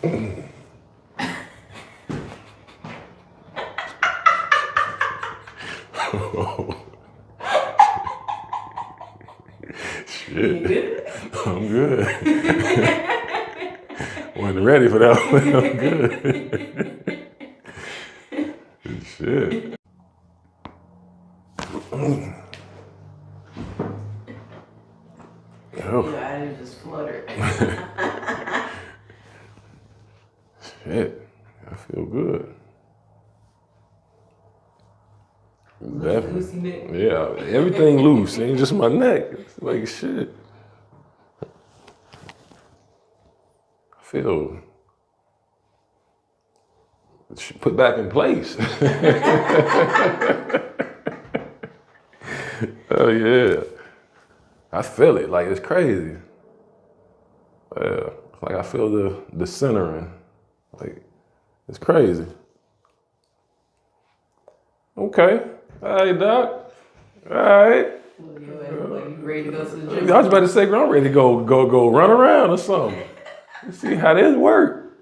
Shit. You good? I'm good. Wasn't ready for that one. I'm good. Shit. Oh. Your eyes just fluttered. Shit. I feel good. Loosey neck. Yeah, everything loose. Ain't just my neck. It's like shit. I feel put back in place. Oh yeah. I feel it. Like it's crazy. Yeah. Like I feel the centering. Like it's crazy. Okay. All right, Doc. All right. Like you ready to go to the gym? I was about to say, I'm ready to go run around or something. You see how this work?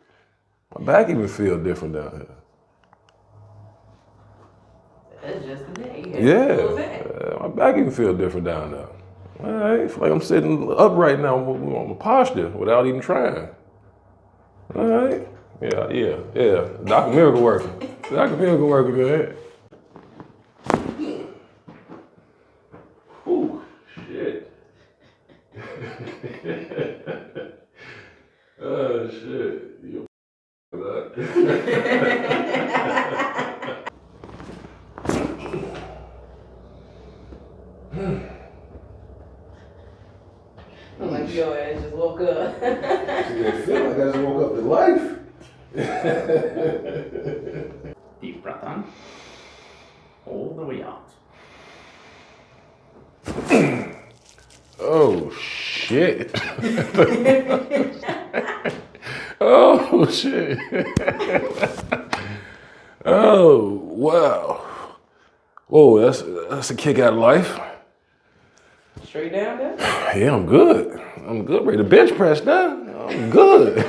My back even feel different down here. That's just the day. Yeah. My back even feel different down there. All right. It's like I'm sitting upright now on my posture without even trying. All right. Yeah. Dr. Miracle working. Dr. Miracle working, go ahead. Ooh, shit. Oh, shit. You that. Like your ass just woke up. I feel like I just woke up to life. Deep breath on. Hold the way out. Oh, shit. Oh, shit. Oh, wow. Whoa, that's a kick out of life. Straight down there? Yeah, I'm good. I'm good. Ready to bench press now. I'm good.